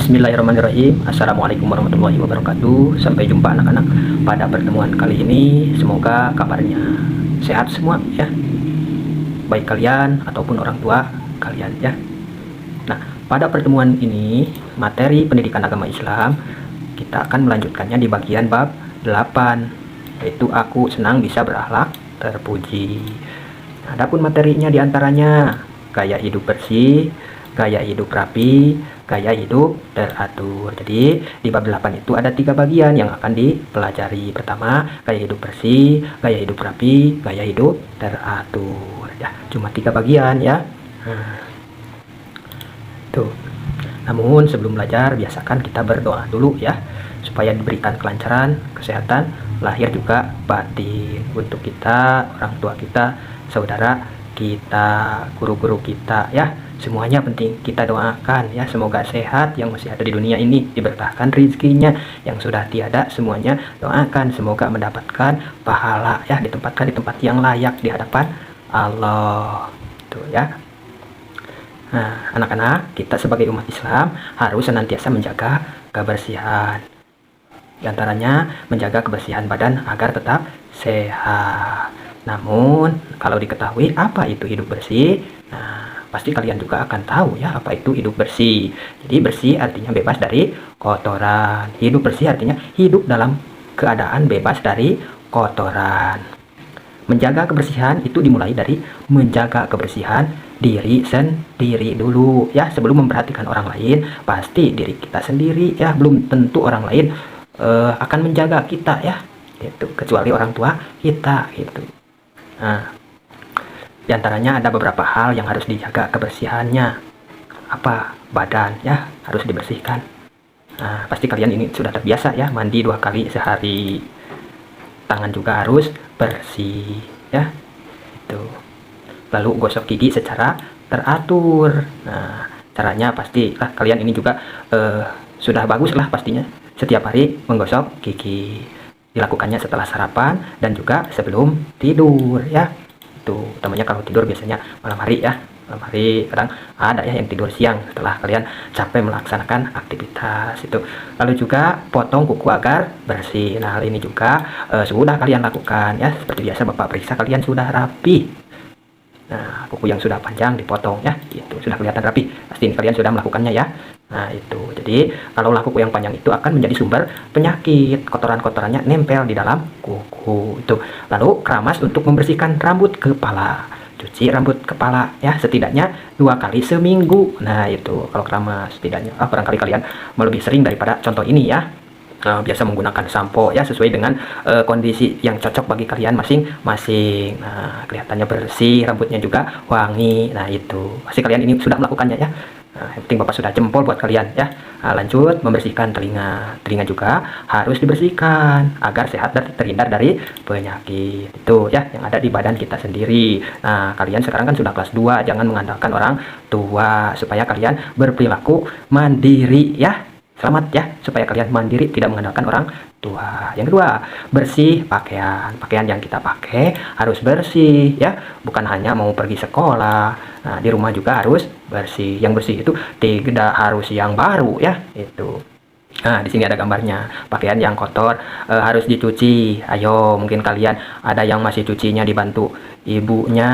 Bismillahirrahmanirrahim. Assalamualaikum warahmatullahi wabarakatuh. Sampai jumpa anak-anak pada pertemuan kali ini. Semoga kabarnya sehat semua ya, baik kalian ataupun orang tua kalian ya. Nah, pada pertemuan ini materi pendidikan agama Islam kita akan melanjutkannya di bagian bab 8, yaitu aku senang bisa berakhlak terpuji. Nah, adapun materinya diantaranya gaya hidup bersih, gaya hidup rapi, gaya hidup teratur. Jadi di bab 8 itu ada 3 bagian yang akan dipelajari. Pertama, gaya hidup bersih, gaya hidup rapi, gaya hidup teratur. Ya, cuma 3 bagian ya. Tuh. Namun sebelum belajar biasakan kita berdoa dulu ya, supaya diberikan kelancaran, kesehatan, lahir juga batin untuk kita, orang tua kita, saudara kita, guru-guru kita ya. Semuanya penting kita doakan ya, semoga sehat yang masih ada di dunia ini, diberkahkan rezekinya, yang sudah tiada semuanya doakan semoga mendapatkan pahala ya, ditempatkan di tempat yang layak di hadapan Allah. Tuh ya. Nah, anak-anak, kita sebagai umat Islam harus senantiasa menjaga kebersihan. Di antaranya menjaga kebersihan badan agar tetap sehat. Namun, kalau diketahui apa itu hidup bersih, nah, pasti kalian juga akan tahu ya apa itu hidup bersih. Jadi bersih artinya bebas dari kotoran. Hidup bersih artinya hidup dalam keadaan bebas dari kotoran. Menjaga kebersihan itu dimulai dari menjaga kebersihan diri sendiri dulu ya. Sebelum memperhatikan orang lain, pasti diri kita sendiri ya. Belum tentu orang lain akan menjaga kita ya, gitu, kecuali orang tua kita gitu. Nah, diantaranya ada beberapa hal yang harus dijaga kebersihannya. Apa? Badan ya, harus dibersihkan. Nah, pasti kalian ini sudah terbiasa ya, mandi 2 kali sehari. Tangan juga harus bersih ya, itu. Lalu gosok gigi secara teratur. Nah, caranya pastilah kalian ini juga sudah bagus lah pastinya, setiap hari menggosok gigi. Dilakukannya setelah sarapan dan juga sebelum tidur ya. Itu utamanya kalau tidur biasanya malam hari ya. Malam hari kadang ada ya yang tidur siang setelah kalian capek melaksanakan aktivitas itu. Lalu juga potong kuku agar bersih. Nah, hal ini juga sudah kalian lakukan ya. Seperti biasa Bapak periksa kalian sudah rapi. Nah, kuku yang sudah panjang dipotong ya, itu sudah kelihatan rapi. Pasti kalian sudah melakukannya ya. Nah, itu. Jadi, kalau kuku yang panjang itu akan menjadi sumber penyakit. Kotoran-kotorannya nempel di dalam kuku itu. Lalu, keramas untuk membersihkan rambut kepala. Cuci rambut kepala ya, setidaknya 2 kali seminggu. Nah, itu kalau keramas setidaknya. Barangkali kalian lebih sering daripada contoh ini ya. Biasa menggunakan sampo ya, sesuai dengan kondisi yang cocok bagi kalian masing-masing. Nah, kelihatannya bersih, rambutnya juga wangi. Nah, itu pasti kalian ini sudah melakukannya ya. Nah, yang penting Bapak sudah jempol buat kalian ya. Nah, lanjut membersihkan telinga juga harus dibersihkan agar sehat dan terhindar dari penyakit itu ya yang ada di badan kita sendiri. Nah, kalian sekarang kan sudah kelas 2, jangan mengandalkan orang tua, supaya kalian berperilaku mandiri ya. Selamat ya, supaya kalian mandiri, tidak mengandalkan orang tua. Yang kedua, bersih pakaian. Pakaian yang kita pakai harus bersih ya, bukan hanya mau pergi sekolah. Nah, di rumah juga harus bersih. Yang bersih itu tidak harus yang baru ya, itu. Nah, di sini ada gambarnya. Pakaian yang kotor harus dicuci. Ayo, mungkin kalian ada yang masih cucinya dibantu ibunya.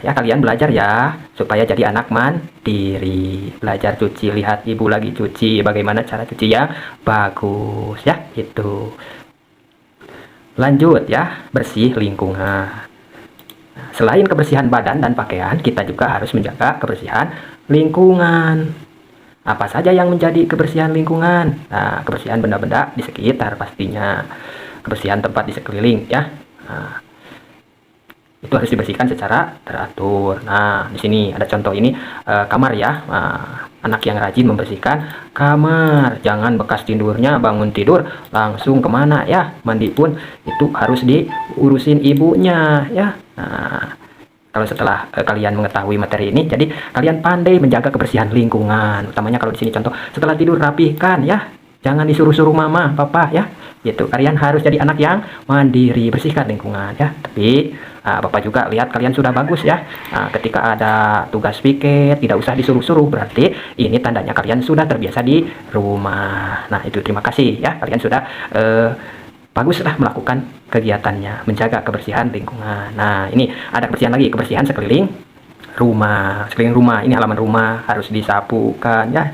Ya, kalian belajar ya, supaya jadi anak mandiri. Belajar cuci, lihat ibu lagi cuci, bagaimana cara cuci yang bagus ya, itu. Lanjut ya, bersih lingkungan. Selain kebersihan badan dan pakaian, kita juga harus menjaga kebersihan lingkungan. Apa saja yang menjadi kebersihan lingkungan? Nah, kebersihan benda-benda di sekitar pastinya. Kebersihan tempat di sekeliling ya. Nah, itu harus dibersihkan secara teratur. Nah, di sini ada contoh ini kamar ya. Anak yang rajin membersihkan kamar. Jangan bekas tidurnya bangun tidur langsung kemana ya. Mandi pun itu harus diurusin ibunya ya. Nah, kalau setelah kalian mengetahui materi ini, jadi kalian pandai menjaga kebersihan lingkungan. Utamanya kalau di sini contoh, setelah tidur rapihkan ya. Jangan disuruh-suruh mama, papa ya. Gitu. Kalian harus jadi anak yang mandiri, bersihkan lingkungan ya. Tapi Bapak juga lihat kalian sudah bagus ya. Ketika ada tugas piket tidak usah disuruh-suruh, berarti ini tandanya kalian sudah terbiasa di rumah. Nah itu terima kasih ya, kalian sudah baguslah melakukan kegiatannya, menjaga kebersihan lingkungan. Nah ini ada kebersihan lagi, kebersihan sekeliling rumah. Sekeliling rumah ini halaman rumah harus disapukan ya,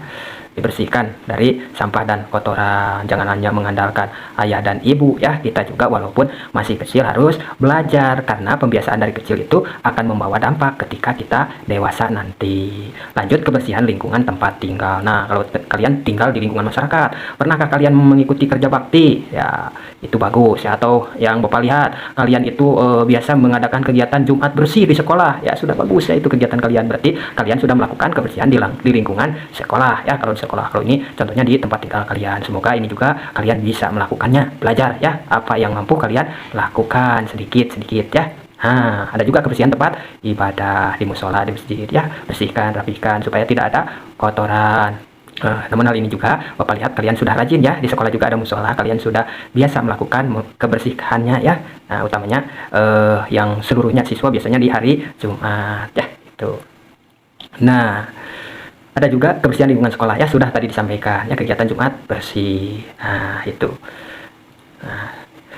dibersihkan dari sampah dan kotoran. Jangan hanya mengandalkan ayah dan ibu ya, kita juga walaupun masih kecil harus belajar, karena pembiasaan dari kecil itu akan membawa dampak ketika kita dewasa nanti. Lanjut, kebersihan lingkungan tempat tinggal. Nah kalau kalian tinggal di lingkungan masyarakat, pernahkah kalian mengikuti kerja bakti? Ya itu bagus ya. Atau yang Bapak lihat kalian itu biasa mengadakan kegiatan Jumat bersih di sekolah, ya sudah bagus ya itu kegiatan kalian, berarti kalian sudah melakukan kebersihan di lingkungan sekolah ya. Kalau sekolah, kalau ini contohnya di tempat tinggal kalian. Semoga ini juga kalian bisa melakukannya, belajar ya, apa yang mampu kalian lakukan sedikit-sedikit ya. Ada juga kebersihan tempat ibadah di musola, di masjid ya, bersihkan, rapikan supaya tidak ada kotoran. Namun hal ini juga Bapak lihat kalian sudah rajin ya, di sekolah juga ada musola, kalian sudah biasa melakukan kebersihannya ya. Nah utamanya yang seluruhnya siswa biasanya di hari Jumat ya itu. Nah ada juga kebersihan lingkungan sekolah ya, sudah tadi disampaikan ya, kegiatan Jumat bersih. Nah itu.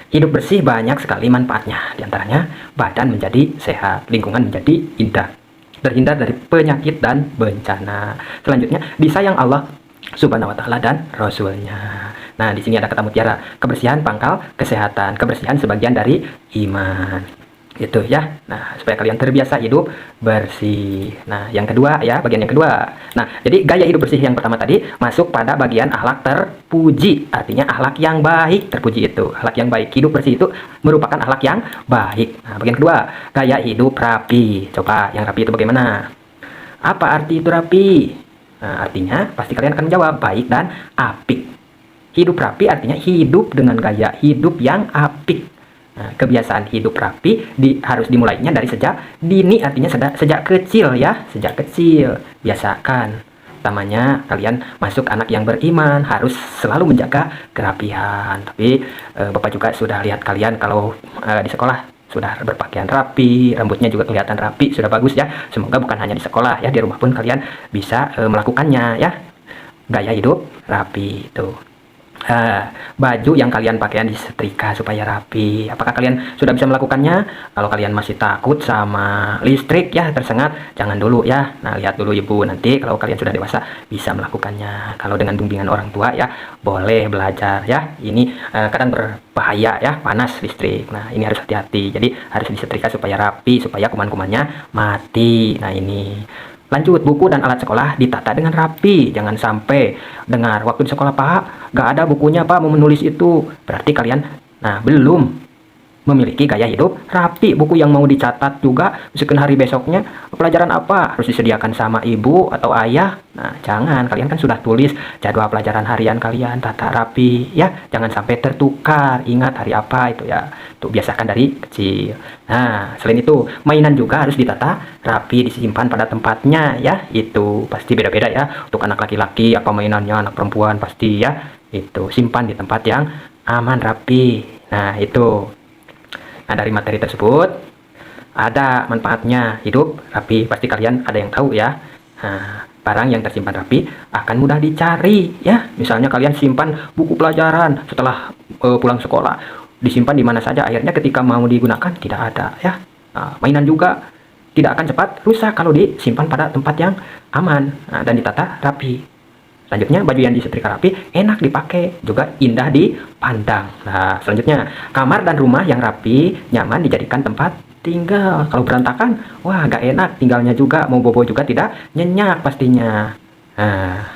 Hidup bersih banyak sekali manfaatnya, diantaranya badan menjadi sehat, lingkungan menjadi indah, terhindar dari penyakit dan bencana. Selanjutnya disayang Allah Subhanahu wa Ta'ala dan Rasulnya. Nah di sini ada kata mutiara, kebersihan pangkal kesehatan, kebersihan sebagian dari iman. Gitu ya. Nah supaya kalian terbiasa hidup bersih. Nah yang kedua ya, bagian yang kedua. Nah jadi gaya hidup bersih yang pertama tadi masuk pada bagian akhlak terpuji, artinya akhlak yang baik. Terpuji itu akhlak yang baik, hidup bersih itu merupakan akhlak yang baik. Nah bagian kedua, gaya hidup rapi. Coba yang rapi itu bagaimana? Apa arti itu rapi? Nah, artinya pasti kalian akan jawab baik dan apik. Hidup rapi artinya hidup dengan gaya hidup yang apik. Nah, kebiasaan hidup rapi harus dimulainya dari sejak dini, artinya sejak kecil ya, sejak kecil biasakan. Utamanya kalian masuk anak yang beriman harus selalu menjaga kerapihan. Tapi Bapak juga sudah lihat kalian kalau di sekolah sudah berpakaian rapi, rambutnya juga kelihatan rapi, sudah bagus ya. Semoga bukan hanya di sekolah ya, di rumah pun kalian bisa melakukannya ya, gaya hidup rapi itu. Baju yang kalian pakaian disetrika supaya rapi. Apakah kalian sudah bisa melakukannya? Kalau kalian masih takut sama listrik ya, tersengat, jangan dulu ya. Nah lihat dulu ibu, nanti kalau kalian sudah dewasa bisa melakukannya. Kalau dengan bimbingan orang tua ya boleh belajar ya. Ini kadang berbahaya ya, panas listrik. Nah ini harus hati-hati, jadi harus disetrika supaya rapi, supaya kuman-kumannya mati. Nah ini. Lanjut, buku dan alat sekolah ditata dengan rapi. Jangan sampai dengar waktu di sekolah, Pak, gak ada bukunya Pak mau menulis itu. Berarti kalian belum memiliki gaya hidup rapi. Buku yang mau dicatat juga misalkan hari besoknya pelajaran apa harus disediakan sama ibu atau ayah. Nah jangan, kalian kan sudah tulis jadwal pelajaran harian kalian, tata rapi ya, jangan sampai tertukar. Ingat hari apa itu ya, tuh biasakan dari kecil. Nah selain itu mainan juga harus ditata rapi, disimpan pada tempatnya ya. Itu pasti beda-beda ya, untuk anak laki-laki apa mainannya, anak perempuan pasti ya, itu simpan di tempat yang aman, rapi. Nah itu. Nah dari materi tersebut ada manfaatnya hidup rapi, pasti kalian ada yang tahu ya. Nah, barang yang tersimpan rapi akan mudah dicari ya. Misalnya kalian simpan buku pelajaran setelah pulang sekolah, disimpan di mana saja, akhirnya ketika mau digunakan tidak ada ya. Nah, mainan juga tidak akan cepat rusak kalau disimpan pada tempat yang aman dan ditata rapi. Selanjutnya baju yang disetrika rapi enak dipakai, juga indah dipandang. Nah selanjutnya kamar dan rumah yang rapi nyaman dijadikan tempat tinggal. Kalau berantakan, wah gak enak tinggalnya juga, mau bobo juga tidak nyenyak pastinya. Nah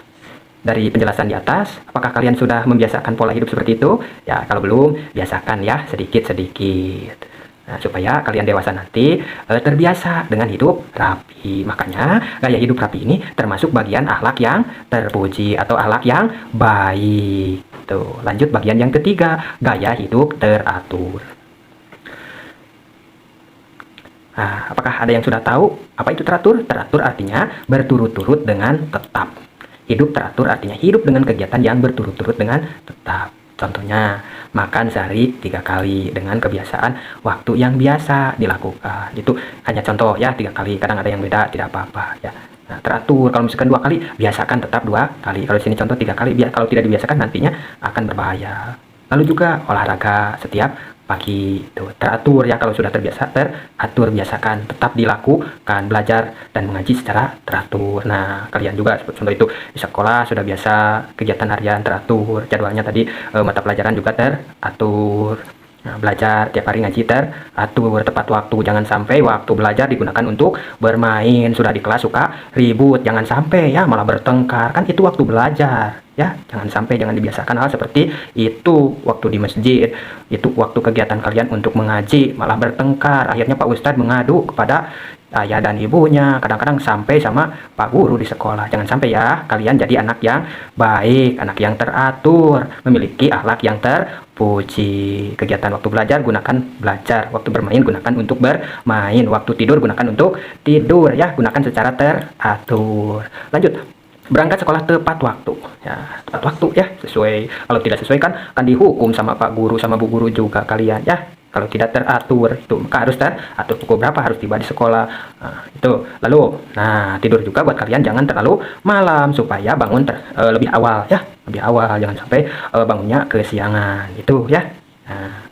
dari penjelasan di atas, apakah kalian sudah membiasakan pola hidup seperti itu? Ya kalau belum, biasakan ya sedikit-sedikit. Nah, supaya kalian dewasa nanti terbiasa dengan hidup rapi. Makanya gaya hidup rapi ini termasuk bagian akhlak yang terpuji atau akhlak yang baik. Tuh, lanjut bagian yang ketiga, gaya hidup teratur. Nah, apakah ada yang sudah tahu apa itu teratur? Teratur artinya berturut-turut dengan tetap. Hidup teratur artinya hidup dengan kegiatan yang berturut-turut dengan tetap. Contohnya, makan sehari 3 kali dengan kebiasaan waktu yang biasa dilakukan. Itu hanya contoh ya, 3 kali. Kadang ada yang beda, tidak apa-apa ya. Nah, teratur. Kalau misalkan 2 kali, biasakan tetap 2 kali. Kalau di sini contoh 3 kali, kalau tidak dibiasakan nantinya akan berbahaya. Lalu juga olahraga setiap pagi itu teratur ya. Kalau sudah terbiasa, teratur, biasakan tetap dilakukan, belajar dan mengaji secara teratur. Nah, kalian juga contoh itu di sekolah sudah biasa kegiatan harian teratur, jadwalnya tadi mata pelajaran juga teratur. Nah, belajar tiap hari ngaji teratur, tepat waktu, jangan sampai waktu belajar digunakan untuk bermain. Sudah di kelas suka ribut, jangan sampai ya malah bertengkar, kan itu waktu belajar ya. Jangan sampai, jangan dibiasakan hal seperti itu. Waktu di masjid itu waktu kegiatan kalian untuk mengaji malah bertengkar, akhirnya Pak Ustadz mengadu kepada ayah dan ibunya, kadang-kadang sampai sama Pak Guru di sekolah. Jangan sampai ya, kalian jadi anak yang baik, anak yang teratur, memiliki akhlak yang terpuji. Kegiatan waktu belajar gunakan belajar, waktu bermain gunakan untuk bermain, waktu tidur gunakan untuk tidur ya, gunakan secara teratur. Lanjut, berangkat sekolah tepat waktu ya, tepat waktu ya, sesuai. Kalau tidak sesuai kan dihukum sama Pak Guru sama Bu Guru juga kalian ya. Kalau tidak teratur itu, maka harus teratur pukul berapa harus tiba di sekolah. Nah, itu. Lalu, tidur juga buat kalian jangan terlalu malam supaya bangun lebih awal ya, lebih awal, jangan sampai bangunnya kesiangan itu ya. Nah,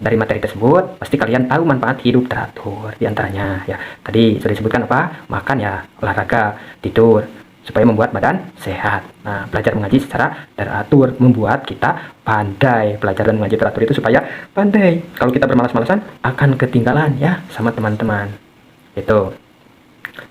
dari materi tersebut pasti kalian tahu manfaat hidup teratur diantaranya ya. Tadi sudah disebutkan apa? Makan ya, olahraga, tidur, supaya membuat badan sehat. Nah, belajar mengaji secara teratur membuat kita pandai. Belajar dan mengaji teratur itu supaya pandai. Kalau kita bermalas-malasan akan ketinggalan ya sama teman-teman. Itu.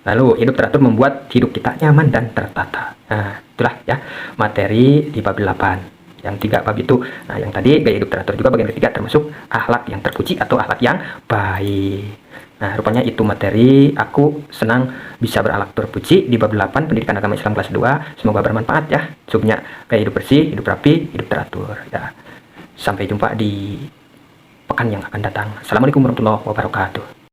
Lalu hidup teratur membuat hidup kita nyaman dan tertata. Nah, itulah ya materi di bab 8. Yang 3 bab itu. Nah, yang tadi gaya hidup teratur juga bagian ketiga, termasuk akhlak yang terpuji atau akhlak yang baik. Nah, rupanya itu materi. Aku senang bisa berakhlak terpuji di bab 8 Pendidikan Agama Islam kelas 2. Semoga bermanfaat ya. Subnya gaya hidup bersih, hidup rapi, hidup teratur ya. Sampai jumpa di pekan yang akan datang. Assalamualaikum warahmatullahi wabarakatuh.